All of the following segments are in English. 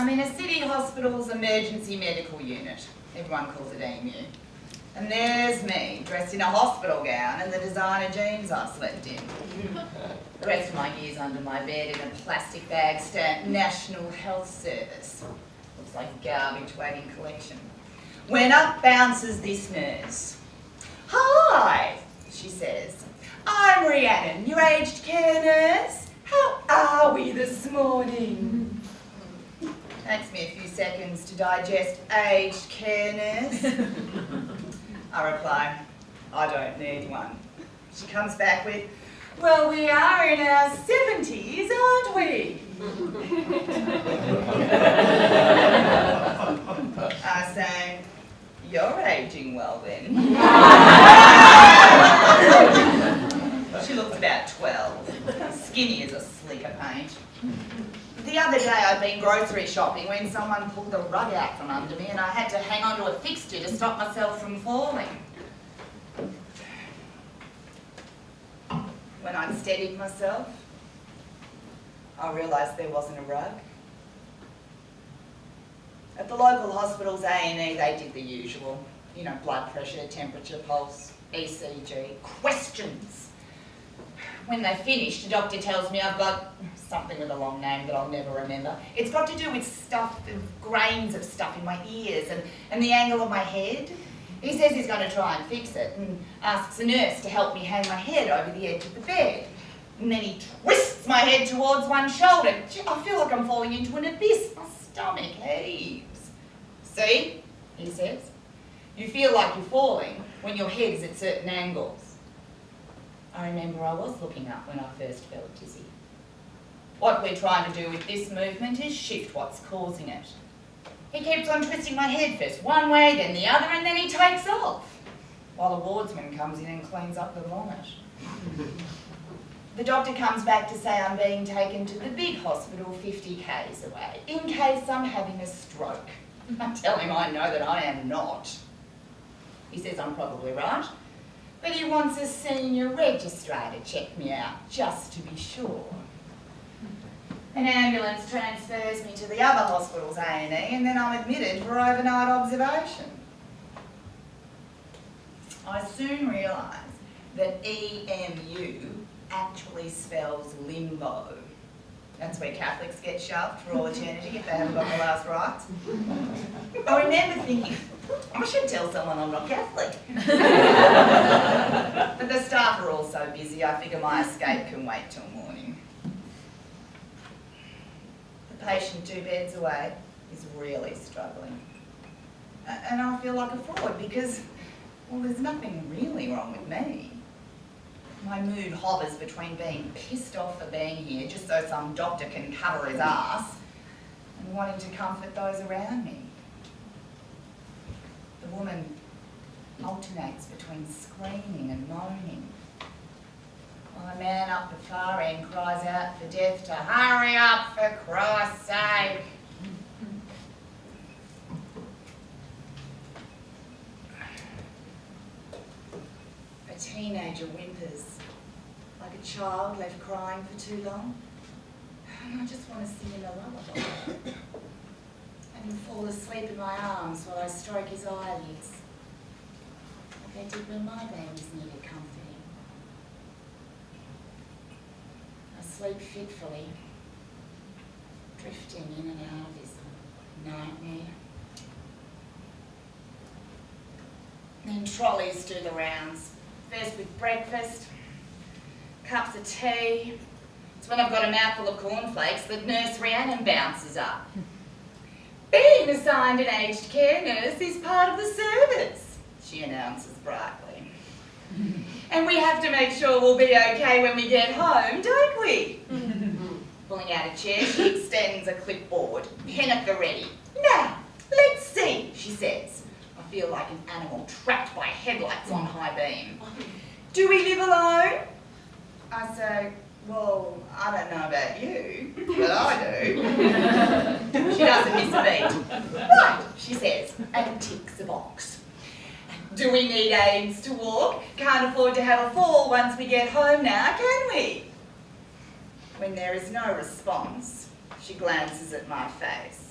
I'm in a city hospital's emergency medical unit. Everyone calls it Emu. And there's me, dressed in a hospital gown and the designer jeans I slept in. The rest of my gear's under my bed in a plastic bag stamped National Health Service. Looks like a garbage wagon collection. When up bounces this nurse. "Hi," she says. "I'm Rhiannon, your aged care nurse. How are we this morning?" Takes me a few seconds to digest aged care nurse. I reply, "I don't need one." She comes back with, "Well, we are in our 70s, aren't we?" I say, "You're aging well then." She looks about 12, skinny as a sleeper paint. The other day I'd been grocery shopping when someone pulled the rug out from under me and I had to hang onto a fixture to stop myself from falling. When I'd steadied myself, I realised there wasn't a rug. At the local hospital's A&E, they did the usual. You know, blood pressure, temperature, pulse, ECG, questions. When they finish, the doctor tells me I've got something with a long name that I'll never remember. It's got to do with grains of stuff in my ears and the angle of my head. He says he's going to try and fix it and asks a nurse to help me hang my head over the edge of the bed. And then he twists my head towards one shoulder. I feel like I'm falling into an abyss. My stomach heaves. "See," he says, "you feel like you're falling when your head is at certain angles." I remember I was looking up when I first felt dizzy. What we're trying to do with this movement is shift what's causing it. He keeps on twisting my head first one way, then the other, and then he takes off, while a wardsman comes in and cleans up the vomit. The doctor comes back to say I'm being taken to the big hospital 50 k's away, in case I'm having a stroke. I tell him I know that I am not. He says I'm probably right, but he wants a senior registrar to check me out, just to be sure. An ambulance transfers me to the other hospital's A&E and then I'm admitted for overnight observation. I soon realise that EMU actually spells limbo. That's where Catholics get shoved for all eternity if they haven't got the last rites. I remember thinking, I should tell someone I'm not Catholic. But the staff are all so busy, I figure my escape can wait till morning. The patient 2 beds away is really struggling. And I feel like a fraud because, well, there's nothing really wrong with me. My mood hovers between being pissed off for being here just so some doctor can cover his ass and wanting to comfort those around me. The woman alternates between screaming and moaning, while a man up the far end cries out for death to hurry up for Christ's sake. A teenager whimpers like a child left crying for too long. And I just want to sing him a lullaby and him fall asleep in my arms while I stroke his eyelids, like I did when my babies needed comforting. I sleep fitfully, drifting in and out of this nightmare. Then trolleys do the rounds. First with breakfast, cups of tea. It's when I've got a mouthful of cornflakes that Nurse Rhiannon bounces up. "Being assigned an aged care nurse is part of the service," she announces brightly. "And we have to make sure we'll be okay when we get home, don't we?" Pulling out a chair, she extends a clipboard. "Pen at the ready. Now, let's see," she says. I feel like an animal trapped by headlights on high beam. "Do we live alone?" I say, "Well, I don't know about you, but I do." She doesn't miss a beat. "Right," she says, and ticks a box. "Do we need aids to walk? Can't afford to have a fall once we get home now, can we?" When there is no response, she glances at my face.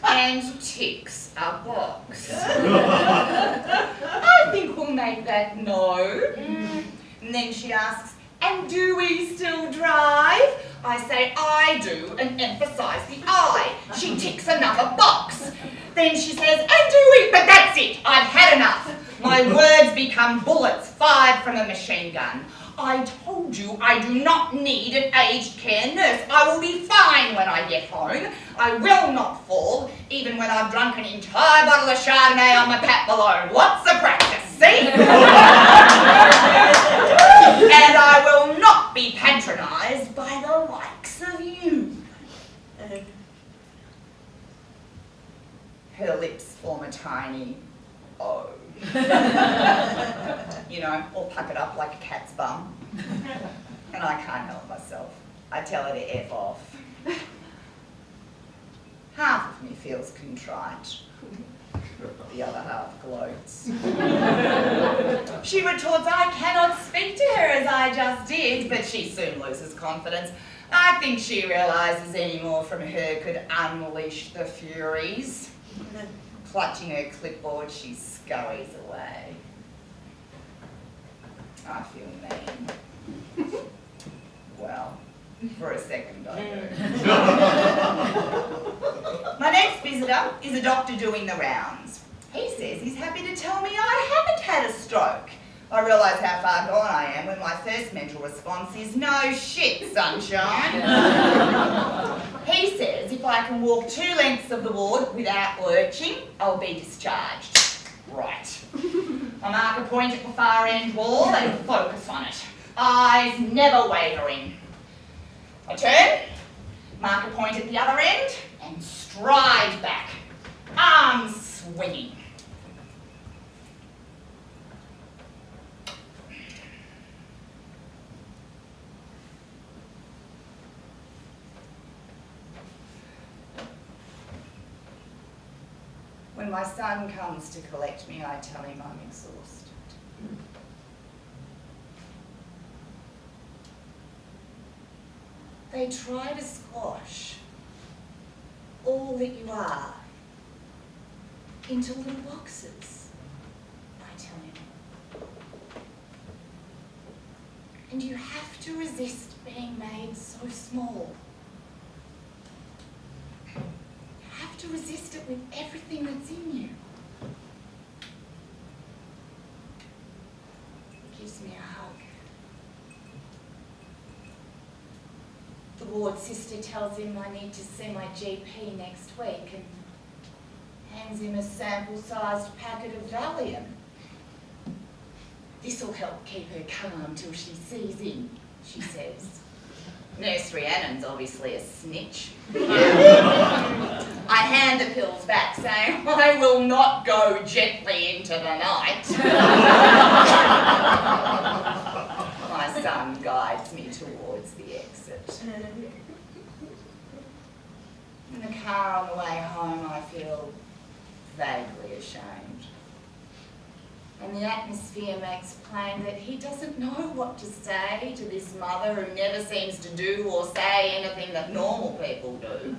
And ticks a box. I think we'll make that no. And then she asks, and do we still drive? I say I do and emphasise the I. She ticks another box. Then she says, and do we? But that's it, I've had enough. My words become bullets fired from a machine gun. I told you I do not need an aged care nurse. I will be fine when I get home. I will not fall, even when I've drunk an entire bottle of Chardonnay on my Pat Malone. What's the practice, see? And I will not be patronised by the likes of you. Her lips form a tiny O. You know, all puckered up like a cat's bum. And I can't help myself. I tell her to F off. Half of me feels contrite. The other half gloats. She retorts, I cannot speak to her as I just did, but she soon loses confidence. I think she realises any more from her could unleash the furies. Clutching her clipboard, she scurries away. I feel mean. Well, for a second I do. My next visitor is a doctor doing the rounds. He says he's happy to tell me I haven't had a stroke. I realise how far gone I am when my first mental response is, no shit, sunshine. He says if I can walk 2 lengths of the ward without lurching, I'll be discharged. Right. I mark a point at the far end wall and focus on it. Eyes never wavering. I turn, mark a point at the other end, and stride back. Arms swinging. When my son comes to collect me, I tell him I'm exhausted. They try to squash all that you are into little boxes, I tell him. And you have to resist being made so small. To resist it with everything that's in you. He gives me a hug. The ward sister tells him I need to see my GP next week and hands him a sample-sized packet of Valium. This'll help keep her calm till she sees him, she says. Nurse Rhiannon's obviously a snitch. I hand the pills back, saying, I will not go gently into the night. My son guides me towards the exit. In the car on the way home, I feel vaguely ashamed. And the atmosphere makes plain that he doesn't know what to say to this mother who never seems to do or say anything that normal people do.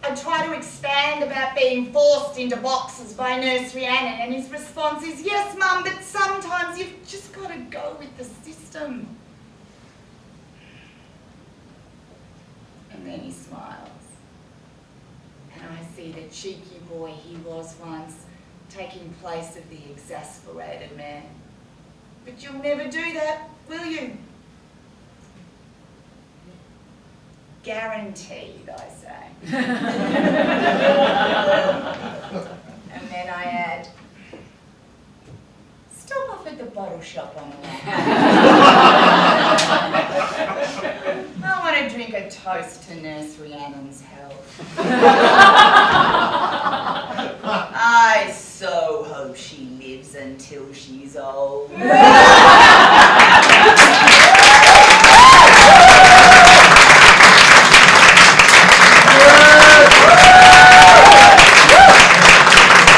I try to expand about being forced into boxes by Nurse Rhiannon, and his response is, yes, Mum, but sometimes you've just got to go with the system. And then he smiles. And I see the cheeky boy he was once, taking place of the exasperated man. But you'll never do that, will you? Guaranteed, I say. And then I add, stop off at the bottle shop on the way. I want to drink a toast to Nurse Rhiannon's health. I so hope she lives until she's old.